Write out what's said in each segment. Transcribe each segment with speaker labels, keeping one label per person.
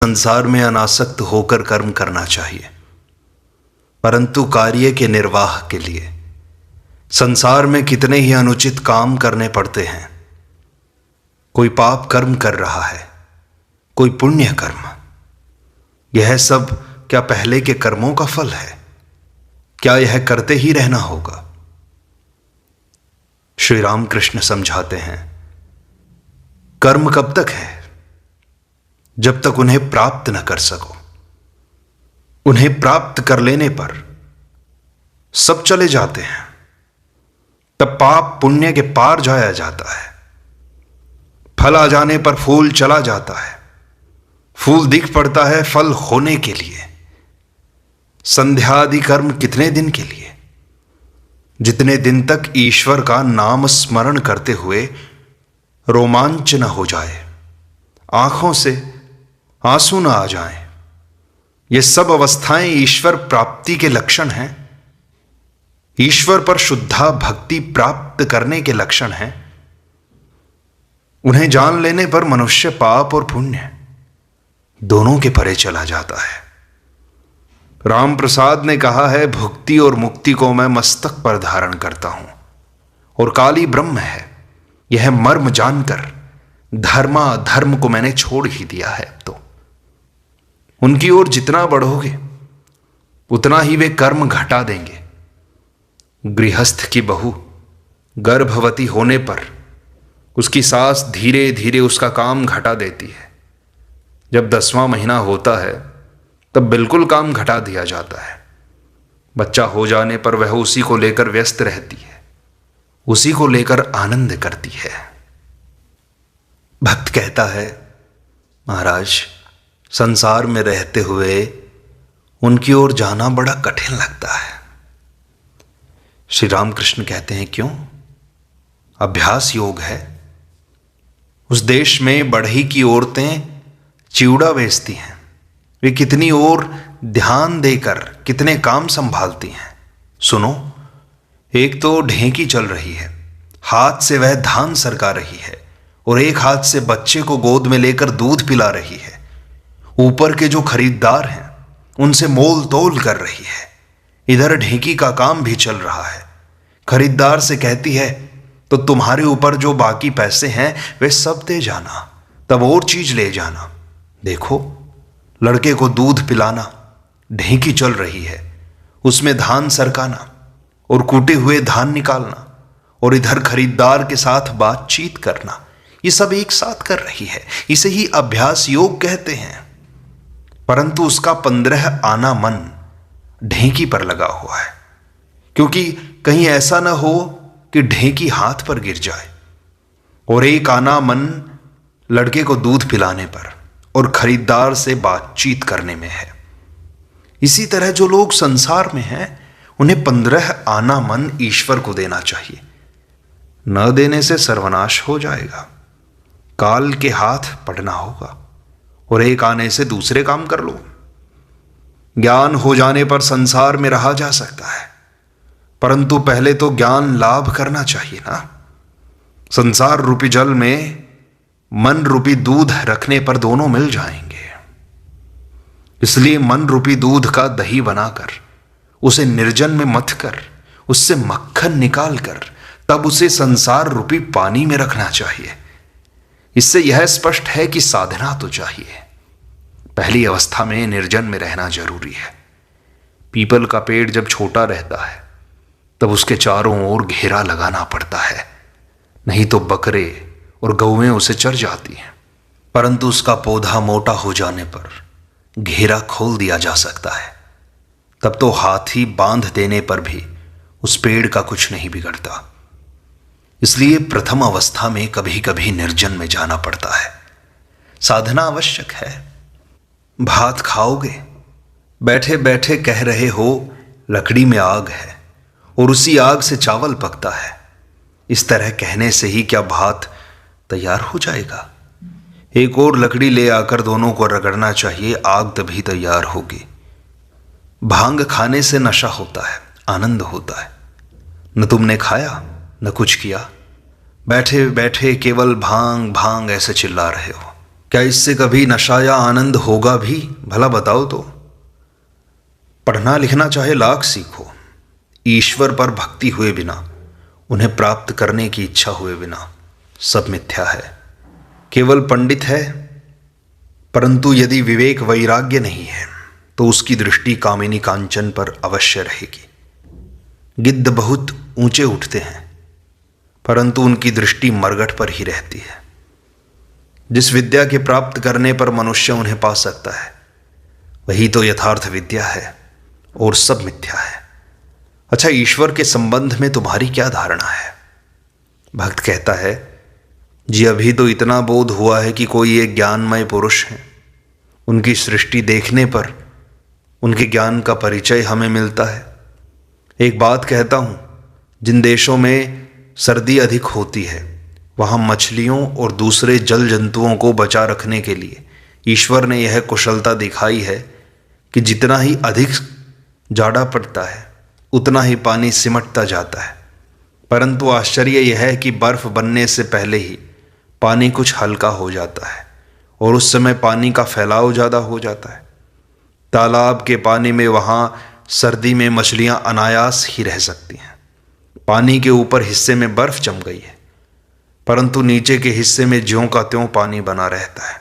Speaker 1: संसार में अनासक्त होकर कर्म करना चाहिए, परंतु कार्य के निर्वाह के लिए संसार में कितने ही अनुचित काम करने पड़ते हैं। कोई पाप कर्म कर रहा है, कोई पुण्य कर्म। यह सब क्या पहले के कर्मों का फल है? क्या यह करते ही रहना होगा? श्री रामकृष्ण समझाते हैं, कर्म कब तक है? जब तक उन्हें प्राप्त न कर सको। उन्हें प्राप्त कर लेने पर सब चले जाते हैं। तब पाप पुण्य के पार जाया जाता है। फल आ जाने पर फूल चला जाता है। फूल दिख पड़ता है फल होने के लिए। संध्या आदि कर्म कितने दिन के लिए? जितने दिन तक ईश्वर का नाम स्मरण करते हुए रोमांच न हो जाए, आंखों से आंसू न आ जाएं। ये सब अवस्थाएं ईश्वर प्राप्ति के लक्षण हैं। ईश्वर पर शुद्धा भक्ति प्राप्त करने के लक्षण हैं। उन्हें जान लेने पर मनुष्य पाप और पुण्य दोनों के परे चला जाता है। राम प्रसाद ने कहा है, भुक्ति और मुक्ति को मैं मस्तक पर धारण करता हूं और काली ब्रह्म है, यह मर्म जानकर धर्मा धर्म को मैंने छोड़ ही दिया है। अब तो उनकी ओर जितना बढ़ोगे उतना ही वे कर्म घटा देंगे। गृहस्थ की बहू गर्भवती होने पर उसकी सास धीरे धीरे उसका काम घटा देती है। जब 10वां महीना होता है तब बिल्कुल काम घटा दिया जाता है। बच्चा हो जाने पर वह उसी को लेकर व्यस्त रहती है, उसी को लेकर आनंद करती है। भक्त कहता है, महाराज संसार में रहते हुए उनकी ओर जाना बड़ा कठिन लगता है। श्री रामकृष्ण कहते हैं, क्यों? अभ्यास योग है। उस देश में बढ़ई की औरतें चिवड़ा बेचती हैं। वे कितनी और ध्यान देकर कितने काम संभालती हैं। सुनो, एक तो ढेंकी चल रही है, हाथ से वह धान सरका रही है और एक हाथ से बच्चे को गोद में लेकर दूध पिला रही है। ऊपर के जो खरीदार हैं उनसे मोल तोल कर रही है। इधर ढेंकी का काम भी चल रहा है। खरीदार से कहती है, तो तुम्हारे ऊपर जो बाकी पैसे हैं वे सब दे जाना, तब और चीज ले जाना। देखो, लड़के को दूध पिलाना, ढेंकी चल रही है, उसमें धान सरकाना और कूटे हुए धान निकालना और इधर खरीदार के साथ बातचीत करना, ये सब एक साथ कर रही है। इसे ही अभ्यास योग कहते हैं। परंतु उसका 15 आना मन ढेंकी पर लगा हुआ है, क्योंकि कहीं ऐसा ना हो कि ढेंकी हाथ पर गिर जाए। और एक आना मन लड़के को दूध पिलाने पर और खरीदार से बातचीत करने में है। इसी तरह जो लोग संसार में हैं उन्हें 15 आना मन ईश्वर को देना चाहिए। न देने से सर्वनाश हो जाएगा। काल के हाथ पड़ना होगा और एक आने से दूसरे काम कर लो। ज्ञान हो जाने पर संसार में रहा जा सकता है, परंतु पहले तो ज्ञान लाभ करना चाहिए ना। संसार रूपी जल में मन रूपी दूध रखने पर दोनों मिल जाएंगे। इसलिए मन रूपी दूध का दही बनाकर उसे निर्जन में मथ कर उससे मक्खन निकाल कर तब उसे संसार रूपी पानी में रखना चाहिए। इससे यह स्पष्ट है कि साधना तो चाहिए। पहली अवस्था में निर्जन में रहना जरूरी है। पीपल का पेड़ जब छोटा रहता है तब उसके चारों ओर घेरा लगाना पड़ता है, नहीं तो बकरे और गौएं उसे चर जाती हैं। परंतु उसका पौधा मोटा हो जाने पर घेरा खोल दिया जा सकता है। तब तो हाथी बांध देने पर भी उस पेड़ का कुछ नहीं बिगड़ता। इसलिए प्रथम अवस्था में कभी कभी निर्जन में जाना पड़ता है। साधना आवश्यक है। भात खाओगे, बैठे बैठे कह रहे हो लकड़ी में आग है और उसी आग से चावल पकता है। इस तरह कहने से ही क्या भात तैयार हो जाएगा? एक और लकड़ी ले आकर दोनों को रगड़ना चाहिए, आग तभी तैयार होगी। भांग खाने से नशा होता है, आनंद होता है। न तुमने खाया न कुछ किया, बैठे बैठे केवल भांग भांग ऐसे चिल्ला रहे हो। क्या इससे कभी नशा या आनंद होगा भी? भला बताओ तो। पढ़ना लिखना चाहे लाख सीखो, ईश्वर पर भक्ति हुए बिना, उन्हें प्राप्त करने की इच्छा हुए बिना सब मिथ्या है। केवल पंडित है, परंतु यदि विवेक वैराग्य नहीं है तो उसकी दृष्टि कामिनी कांचन पर अवश्य रहेगी। गिद्ध बहुत ऊंचे उठते हैं, परंतु उनकी दृष्टि मरघट पर ही रहती है। जिस विद्या के प्राप्त करने पर मनुष्य उन्हें पा सकता है, वही तो यथार्थ विद्या है और सब मिथ्या है। अच्छा, ईश्वर के संबंध में तुम्हारी क्या धारणा है? भक्त कहता है, जी अभी तो इतना बोध हुआ है कि कोई एक ज्ञानमय पुरुष है। उनकी सृष्टि देखने पर उनके ज्ञान का परिचय हमें मिलता है। एक बात कहता हूँ, जिन देशों में सर्दी अधिक होती है वहाँ मछलियों और दूसरे जल जंतुओं को बचा रखने के लिए ईश्वर ने यह कुशलता दिखाई है कि जितना ही अधिक जाड़ा पड़ता है उतना ही पानी सिमटता जाता है। परंतु आश्चर्य यह है कि बर्फ बनने से पहले ही पानी कुछ हल्का हो जाता है और उस समय पानी का फैलाव ज़्यादा हो जाता है। तालाब के पानी में वहाँ सर्दी में मछलियाँ अनायास ही रह सकती हैं। पानी के ऊपर हिस्से में बर्फ जम गई है, परंतु नीचे के हिस्से में ज्यों का त्यों पानी बना रहता है।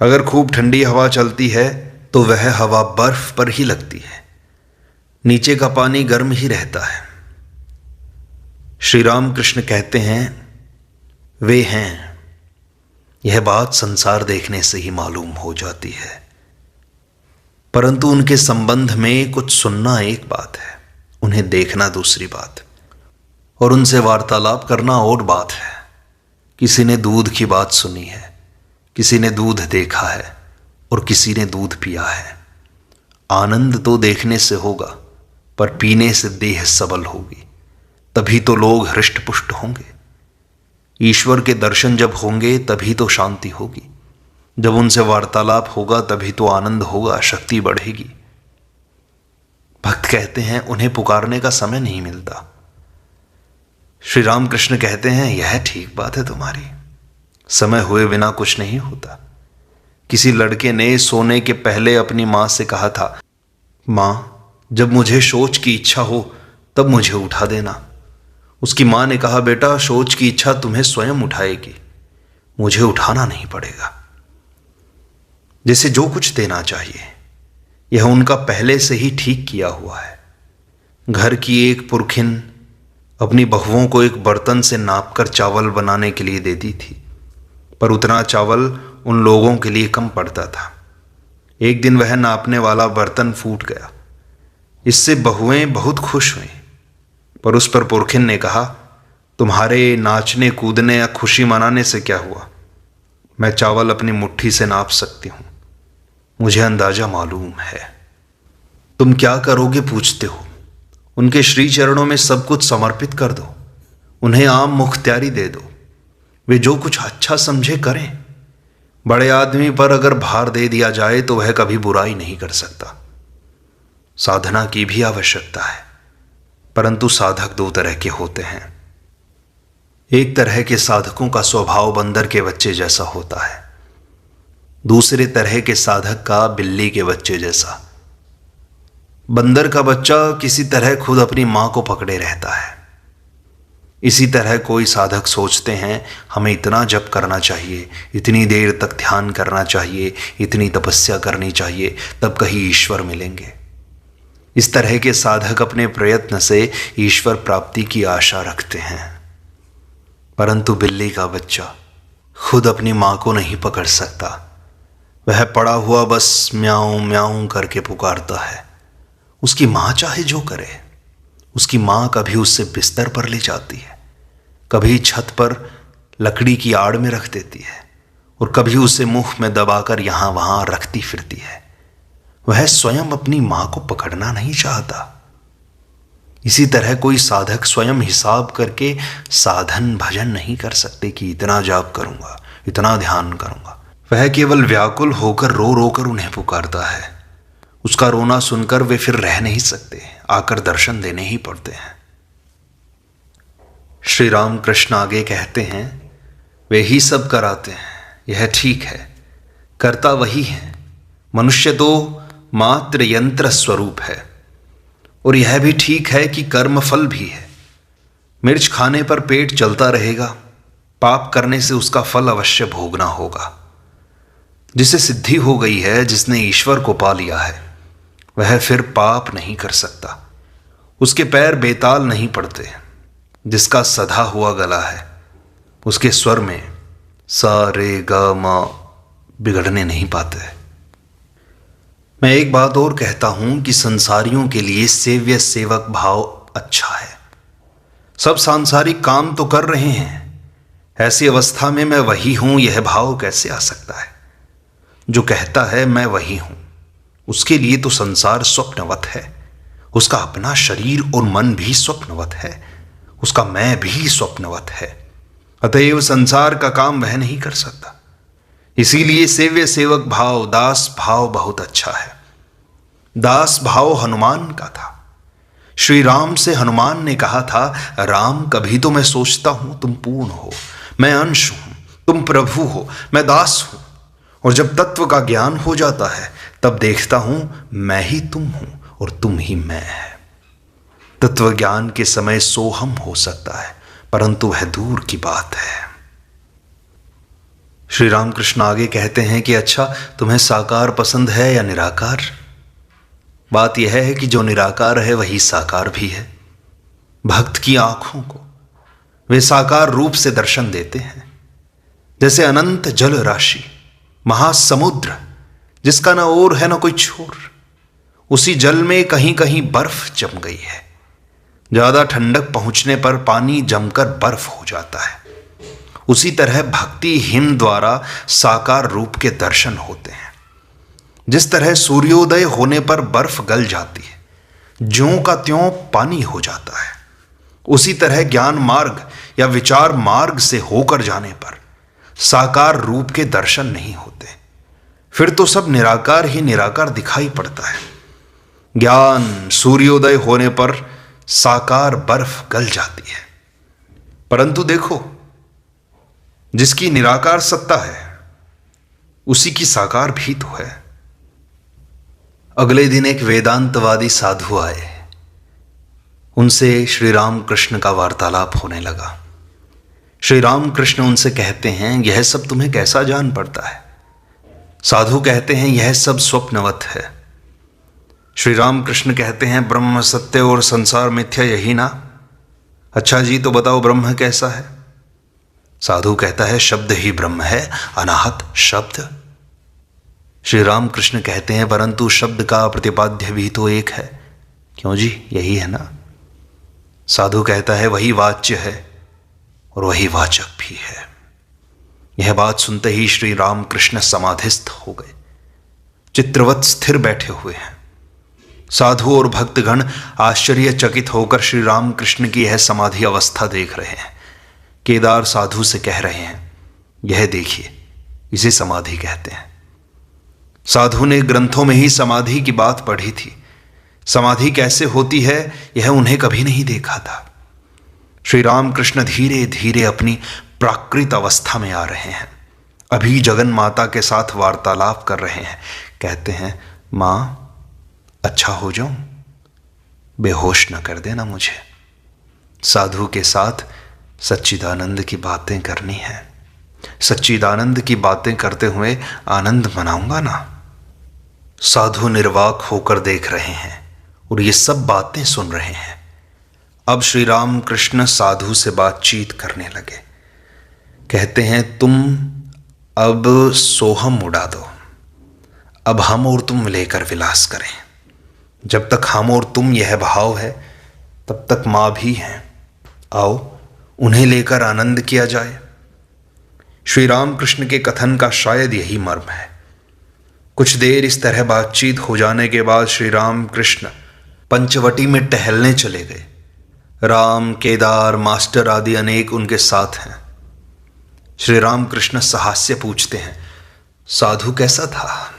Speaker 1: अगर खूब ठंडी हवा चलती है तो वह हवा बर्फ पर ही लगती है, नीचे का पानी गर्म ही रहता है। श्री राम कृष्ण कहते हैं, वे हैं। यह बात संसार देखने से ही मालूम हो जाती है, परंतु उनके संबंध में कुछ सुनना एक बात है, उन्हें देखना दूसरी बात, और उनसे वार्तालाप करना और बात है। किसी ने दूध की बात सुनी है, किसी ने दूध देखा है और किसी ने दूध पिया है। आनंद तो देखने से होगा, पर पीने से देह सबल होगी, तभी तो लोग हृष्ट पुष्ट होंगे। ईश्वर के दर्शन जब होंगे तभी तो शांति होगी, जब उनसे वार्तालाप होगा तभी तो आनंद होगा, शक्ति बढ़ेगी। भक्त कहते हैं, उन्हें पुकारने का समय नहीं मिलता। श्री राम कृष्ण कहते हैं, यह ठीक बात है तुम्हारी, समय हुए बिना कुछ नहीं होता। किसी लड़के ने सोने के पहले अपनी माँ से कहा था, माँ जब मुझे शौच की इच्छा हो तब मुझे उठा देना। उसकी माँ ने कहा, बेटा शौच की इच्छा तुम्हें स्वयं उठाएगी, मुझे उठाना नहीं पड़ेगा। जैसे जो कुछ देना चाहिए यह उनका पहले से ही ठीक किया हुआ है। घर की एक पुरखिन अपनी बहुओं को एक बर्तन से नापकर चावल बनाने के लिए देती थी, पर उतना चावल उन लोगों के लिए कम पड़ता था। एक दिन वह नापने वाला बर्तन फूट गया। इससे बहुएं बहुत खुश हुईं, पर उस पर पुरखिन ने कहा, तुम्हारे नाचने कूदने या खुशी मनाने से क्या हुआ? मैं चावल अपनी मुट्ठी से नाप सकती हूँ, मुझे अंदाजा मालूम है। तुम क्या करोगे पूछते हो? उनके श्री चरणों में सब कुछ समर्पित कर दो, उन्हें आम मुख्तियारी दे दो, वे जो कुछ अच्छा समझे करें। बड़े आदमी पर अगर भार दे दिया जाए तो वह कभी बुराई नहीं कर सकता। साधना की भी आवश्यकता है, परंतु साधक दो तरह के होते हैं। एक तरह के साधकों का स्वभाव बंदर के बच्चे जैसा होता है, दूसरे तरह के साधक का बिल्ली के बच्चे जैसा। बंदर का बच्चा किसी तरह खुद अपनी मां को पकड़े रहता है। इसी तरह कोई साधक सोचते हैं, हमें इतना जप करना चाहिए, इतनी देर तक ध्यान करना चाहिए, इतनी तपस्या करनी चाहिए, तब कहीं ईश्वर मिलेंगे। इस तरह के साधक अपने प्रयत्न से ईश्वर प्राप्ति की आशा रखते हैं, परंतु बिल्ली का बच्चा खुद अपनी मां को नहीं पकड़ सकता। वह पड़ा हुआ बस म्याऊं म्याऊं करके पुकारता है। उसकी मां चाहे जो करे, उसकी मां कभी उससे बिस्तर पर ले जाती है, कभी छत पर लकड़ी की आड़ में रख देती है और कभी उसे मुंह में दबाकर यहां वहां रखती फिरती है। वह स्वयं अपनी मां को पकड़ना नहीं चाहता। इसी तरह कोई साधक स्वयं हिसाब करके साधन भजन नहीं कर सकते कि इतना जाप करूंगा, इतना ध्यान करूंगा। वह केवल व्याकुल होकर रो रो कर उन्हें पुकारता है। उसका रोना सुनकर वे फिर रह नहीं सकते, आकर दर्शन देने ही पड़ते हैं। श्री राम कृष्ण आगे कहते हैं, वे ही सब कराते हैं, यह ठीक है, कर्ता वही है। मनुष्य तो मात्र यंत्र स्वरूप है। और यह भी ठीक है कि कर्म फल भी है। मिर्च खाने पर पेट चलता रहेगा, पाप करने से उसका फल अवश्य भोगना होगा। जिसे सिद्धि हो गई है, जिसने ईश्वर को पा लिया है, वह फिर पाप नहीं कर सकता। उसके पैर बेताल नहीं पड़ते। जिसका सधा हुआ गला है, उसके स्वर में सा रे ग म बिगड़ने नहीं पाते। मैं एक बात और कहता हूं कि संसारियों के लिए सेव्य सेवक भाव अच्छा है। सब सांसारिक काम तो कर रहे हैं, ऐसी अवस्था में मैं वही हूं यह भाव कैसे आ सकता है? जो कहता है मैं वही हूं, उसके लिए तो संसार स्वप्नवत है। उसका अपना शरीर और मन भी स्वप्नवत है, उसका मैं भी स्वप्नवत है। अतएव संसार का काम वह नहीं कर सकता। इसीलिए सेव्य सेवक भाव, दास भाव बहुत अच्छा है। दास भाव हनुमान का था। श्री राम से हनुमान ने कहा था, राम कभी तो मैं सोचता हूं तुम पूर्ण हो, मैं अंश हूं, तुम प्रभु हो, मैं दास हूं। और जब तत्व का ज्ञान हो जाता है, तब देखता हूं मैं ही तुम हूं और तुम ही मैं है। तत्व ज्ञान के समय सोहम हो सकता है, परंतु वह दूर की बात है। श्री रामकृष्ण आगे कहते हैं कि अच्छा, तुम्हें साकार पसंद है या निराकार? बात यह है कि जो निराकार है वही साकार भी है। भक्त की आंखों को वे साकार रूप से दर्शन देते हैं। जैसे अनंत जल राशि, महासमुद्र, जिसका ना ओर है ना कोई छोर, उसी जल में कहीं कहीं बर्फ जम गई है। ज्यादा ठंडक पहुंचने पर पानी जमकर बर्फ हो जाता है। उसी तरह भक्ति हिम द्वारा साकार रूप के दर्शन होते हैं। जिस तरह सूर्योदय होने पर बर्फ गल जाती है, ज्यों का त्यों पानी हो जाता है, उसी तरह ज्ञान मार्ग या विचार मार्ग से होकर जाने पर साकार रूप के दर्शन नहीं होते। फिर तो सब निराकार ही निराकार दिखाई पड़ता है। ज्ञान सूर्योदय होने पर साकार बर्फ गल जाती है। परंतु देखो, जिसकी निराकार सत्ता है, उसी की साकार भी तो है। अगले दिन एक वेदांतवादी साधु आए। उनसे श्री राम कृष्ण का वार्तालाप होने लगा। श्री राम कृष्ण उनसे कहते हैं, यह सब तुम्हें कैसा जान पड़ता है? साधु कहते हैं, यह सब स्वप्नवत है। श्री राम कृष्ण कहते हैं, ब्रह्म सत्य और संसार मिथ्या, यही ना? अच्छा जी, तो बताओ ब्रह्म कैसा है? साधु कहता है, शब्द ही ब्रह्म है, अनाहत शब्द। श्री राम कृष्ण कहते हैं, परंतु शब्द का प्रतिपाद्य भी तो एक है। क्यों जी, यही है ना? साधु कहता है, वही वाच्य है और वही वाचक भी है। यह बात सुनते ही श्री राम कृष्ण समाधिस्थ हो गए, चित्रवत स्थिर बैठे हुए हैं। साधु और भक्तगण आश्चर्यचकित होकर श्री राम कृष्ण की यह समाधि अवस्था देख रहे हैं। केदार साधु से कह रहे हैं, यह देखिए, इसे समाधि कहते हैं। साधु ने ग्रंथों में ही समाधि की बात पढ़ी थी। समाधि कैसे होती है यह उन्हें कभी नहीं देखा था। श्री राम कृष्ण धीरे धीरे अपनी प्राकृत अवस्था में आ रहे हैं। अभी जगन माता के साथ वार्तालाप कर रहे हैं। कहते हैं, माँ अच्छा हो जाऊं, बेहोश न कर देना मुझे। साधु के साथ सच्चिदानंद की बातें करनी है। सच्चिदानंद की बातें करते हुए आनंद मनाऊंगा ना। साधु निर्वाक होकर देख रहे हैं और ये सब बातें सुन रहे हैं। अब श्री राम कृष्ण साधु से बातचीत करने लगे। कहते हैं, तुम अब सोहम उड़ा दो, अब हम और तुम लेकर विलास करें। जब तक हम और तुम यह भाव है, तब तक माँ भी हैं। आओ उन्हें लेकर आनंद किया जाए। श्री राम कृष्ण के कथन का शायद यही मर्म है। कुछ देर इस तरह बातचीत हो जाने के बाद श्री राम कृष्ण पंचवटी में टहलने चले गए। राम, केदार, मास्टर आदि अनेक उनके साथ हैं। श्री राम कृष्ण सहास्य पूछते हैं, साधु कैसा था?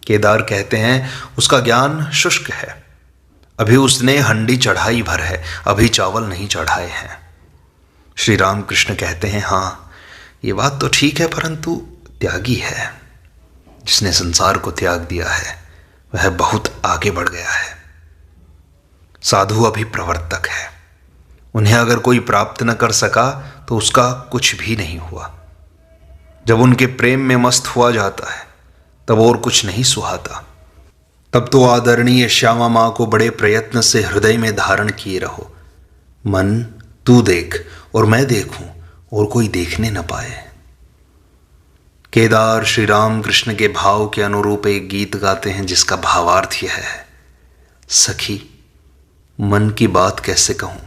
Speaker 1: केदार कहते हैं, उसका ज्ञान शुष्क है, अभी उसने हंडी चढ़ाई भर है, अभी चावल नहीं चढ़ाए हैं। श्री राम कृष्ण कहते हैं, हाँ ये बात तो ठीक है, परंतु त्यागी है, जिसने संसार को त्याग दिया है, वह बहुत आगे बढ़ गया है। साधु अभी प्रवर्तक है, उन्हें अगर कोई प्राप्त न कर सका तो उसका कुछ भी नहीं हुआ। जब उनके प्रेम में मस्त हुआ जाता है तब और कुछ नहीं सुहाता। तब तो आदरणीय श्यामा माँ को बड़े प्रयत्न से हृदय में धारण किए रहो। मन तू देख और मैं देखूं और कोई देखने न पाए। केदार श्री राम कृष्ण के भाव के अनुरूप एक गीत गाते हैं जिसका भावार्थ यह है, सखी मन की बात कैसे कहूं,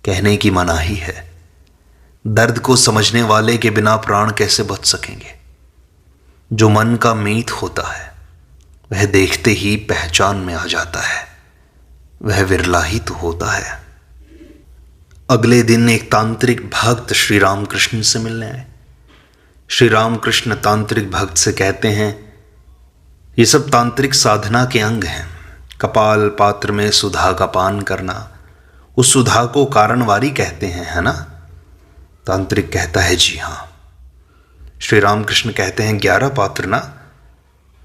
Speaker 1: कहने की मनाही है। दर्द को समझने वाले के बिना प्राण कैसे बच सकेंगे। जो मन का मीत होता है वह देखते ही पहचान में आ जाता है, वह विरला ही तो होता है। अगले दिन एक तांत्रिक भक्त श्री रामकृष्ण से मिलने आए। श्री रामकृष्ण तांत्रिक भक्त से कहते हैं, ये सब तांत्रिक साधना के अंग हैं। कपाल पात्र में सुधा का पान करना, उस सुधा को कारणवारी कहते हैं, है ना? तांत्रिक कहता है, जी हाँ। श्री रामकृष्ण कहते हैं, 11 पात्र ना?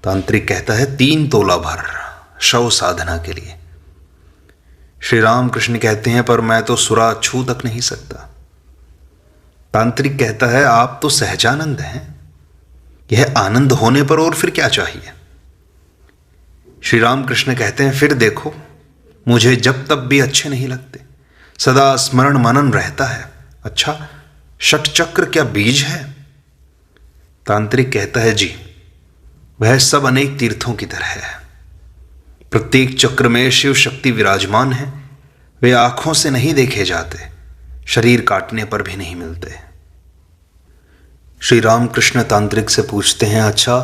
Speaker 1: तांत्रिक कहता है, 3 तोला भर शव साधना के लिए। श्री रामकृष्ण कहते हैं, पर मैं तो सुरा छू तक नहीं सकता। तांत्रिक कहता है, आप तो सहजानंद हैं, यह आनंद होने पर और फिर क्या चाहिए? श्री रामकृष्ण कहते हैं, फिर देखो मुझे जब तब भी अच्छे नहीं लगते, सदा स्मरण मनन रहता है। अच्छा, षटचक्र क्या बीज है? तांत्रिक कहता है, जी वह सब अनेक तीर्थों की तरह है। प्रत्येक चक्र में शिव शक्ति विराजमान है। वे आंखों से नहीं देखे जाते, शरीर काटने पर भी नहीं मिलते। श्री रामकृष्ण तांत्रिक से पूछते हैं, अच्छा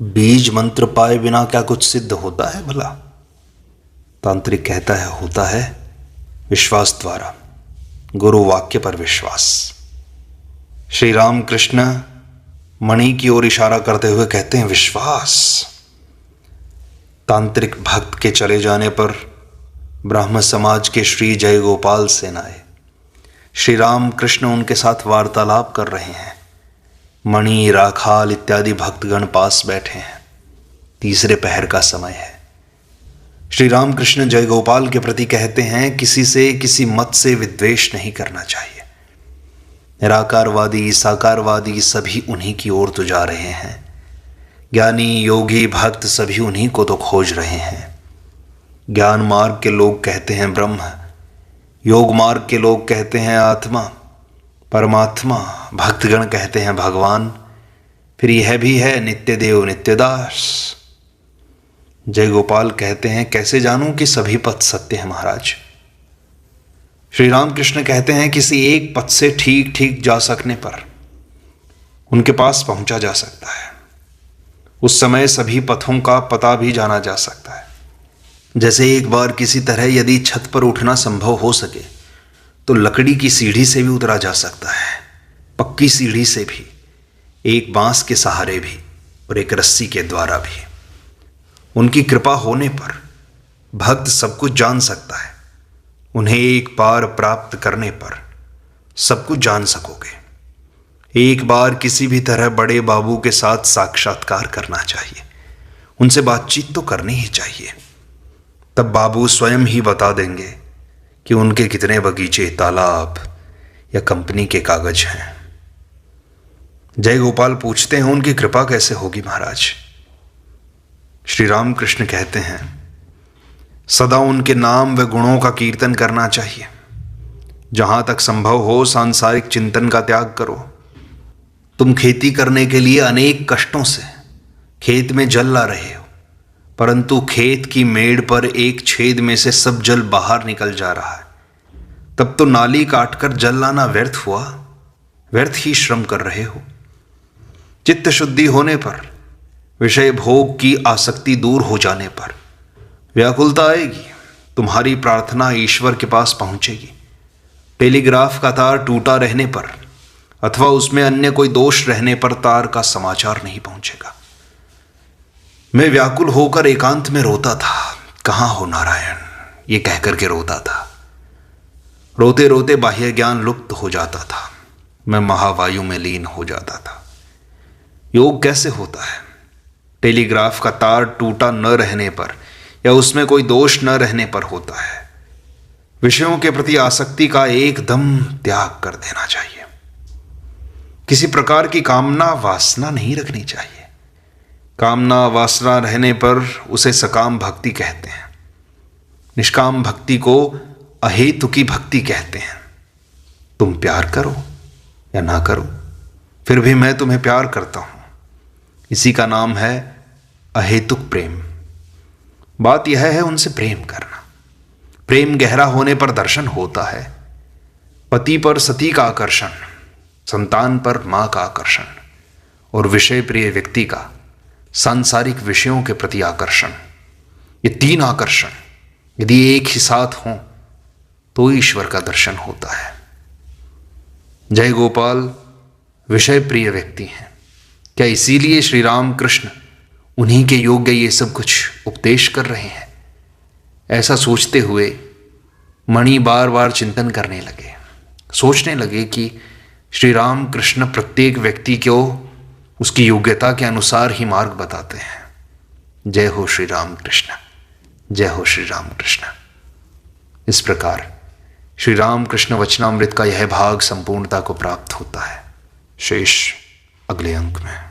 Speaker 1: बीज मंत्र पाए बिना क्या कुछ सिद्ध होता है भला? तांत्रिक कहता है, होता है, विश्वास द्वारा, गुरु वाक्य पर विश्वास। श्री रामकृष्ण मणि की ओर इशारा करते हुए कहते हैं, विश्वास। तांत्रिक भक्त के चले जाने पर ब्राह्म समाज के श्री जय गोपाल सेन आए। श्री रामकृष्ण उनके साथ वार्तालाप कर रहे हैं। मणि, राखाल इत्यादि भक्तगण पास बैठे हैं। तीसरे पहर का समय है। श्री रामकृष्ण जय गोपाल के प्रति कहते हैं, किसी से किसी मत से विद्वेष नहीं करना चाहिए। निराकारवादी साकारवादी सभी उन्हीं की ओर तो जा रहे हैं। ज्ञानी योगी भक्त सभी उन्हीं को तो खोज रहे हैं। ज्ञान मार्ग के लोग कहते हैं ब्रह्म, योग मार्ग के लोग कहते हैं आत्मा, परमात्मा, भक्तगण कहते हैं भगवान, फिर यह भी है नित्य देव नित्यदास। जय गोपाल कहते हैं, कैसे जानूं कि सभी पथ सत्य है महाराज? श्री रामकृष्ण कहते हैं, किसी एक पथ से ठीक ठीक जा सकने पर उनके पास पहुंचा जा सकता है। उस समय सभी पथों का पता भी जाना जा सकता है। जैसे एक बार किसी तरह यदि छत पर उठना संभव हो सके तो लकड़ी की सीढ़ी से भी उतरा जा सकता है, पक्की सीढ़ी से भी, एक बांस के सहारे भी और एक रस्सी के द्वारा भी। उनकी कृपा होने पर भक्त सब कुछ जान सकता है। उन्हें एक बार प्राप्त करने पर सब कुछ जान सकोगे। एक बार किसी भी तरह बड़े बाबू के साथ साक्षात्कार करना चाहिए, उनसे बातचीत तो करनी ही चाहिए। तब बाबू स्वयं ही बता देंगे कि उनके कितने बगीचे, तालाब या कंपनी के कागज हैं। जय गोपाल पूछते हैं, उनकी कृपा कैसे होगी महाराज? श्री रामकृष्ण कहते हैं, सदा उनके नाम व गुणों का कीर्तन करना चाहिए। जहां तक संभव हो सांसारिक चिंतन का त्याग करो। तुम खेती करने के लिए अनेक कष्टों से खेत में जल ला रहे हो, परंतु खेत की मेड़ पर एक छेद में से सब जल बाहर निकल जा रहा है। तब तो नाली काटकर जल लाना व्यर्थ हुआ, व्यर्थ ही श्रम कर रहे हो। चित्त शुद्धि होने पर, विषय भोग की आसक्ति दूर हो जाने पर व्याकुलता आएगी। तुम्हारी प्रार्थना ईश्वर के पास पहुंचेगी। टेलीग्राफ का तार टूटा रहने पर अथवा उसमें अन्य कोई दोष रहने पर तार का समाचार नहीं पहुंचेगा। मैं व्याकुल होकर एकांत में रोता था, कहाँ हो नारायण, ये कहकर के रोता था। रोते रोते बाह्य ज्ञान लुप्त हो जाता था, मैं महावायु में लीन हो जाता था। योग कैसे होता है? टेलीग्राफ का तार टूटा न रहने पर या उसमें कोई दोष न रहने पर होता है। विषयों के प्रति आसक्ति का एकदम त्याग कर देना चाहिए। किसी प्रकार की कामना वासना नहीं रखनी चाहिए। कामना वासना रहने पर उसे सकाम भक्ति कहते हैं। निष्काम भक्ति को अहेतुकी भक्ति कहते हैं। तुम प्यार करो या ना करो, फिर भी मैं तुम्हें प्यार करता हूं, इसी का नाम है अहेतुक प्रेम। बात यह है उनसे प्रेम करना। प्रेम गहरा होने पर दर्शन होता है। पति पर सती का आकर्षण, संतान पर मां का आकर्षण और विषय प्रिय व्यक्ति का सांसारिक विषयों के प्रति आकर्षण, ये तीन आकर्षण यदि एक ही साथ हों तो ईश्वर का दर्शन होता है। जय गोपाल विषय प्रिय व्यक्ति हैं। क्या इसीलिए श्री राम कृष्ण उन्हीं के योग्य ये सब कुछ उपदेश कर रहे हैं? ऐसा सोचते हुए मणि बार बार चिंतन करने लगे, सोचने लगे कि श्री राम कृष्ण प्रत्येक व्यक्ति को उसकी योग्यता के अनुसार ही मार्ग बताते हैं। जय हो श्री राम कृष्ण, जय हो श्री राम कृष्ण। इस प्रकार श्री राम कृष्ण वचनामृत का यह भाग संपूर्णता को प्राप्त होता है। शेष अगले अंक में।